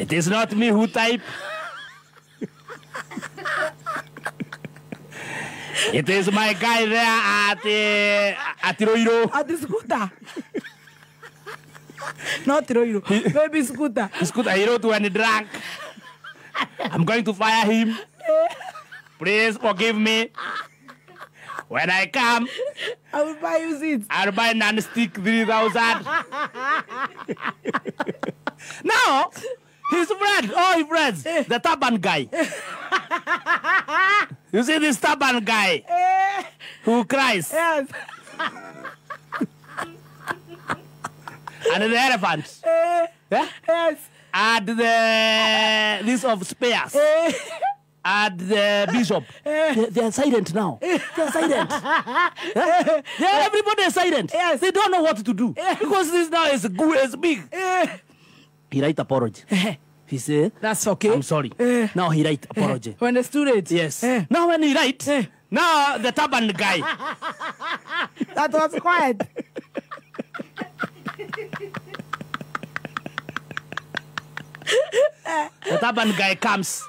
It is not me who type. It is my guy there at Roiro. At the scooter. Not Roiro. Baby scooter. Scooter, he wrote when he drank. I'm going to fire him. Please forgive me. When I come, I will buy you seeds. I'll buy non-stick 3,000. Now, his friend, his friends, the turban guy. You see this turban guy who cries? Yes. And the elephants. Yes. And this of spears. And the bishop. They are silent now. They are silent. Everybody is silent. Yes. They don't know what to do. Because this now is good as big. He write apology. He say, that's okay. I'm sorry. Now he write apology. When the student. Yes. Now when he write, now the turban guy. That was quiet. The turban guy comes.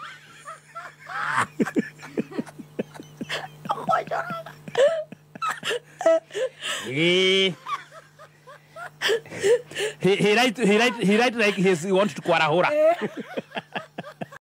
he write like he wants to Kwarahora.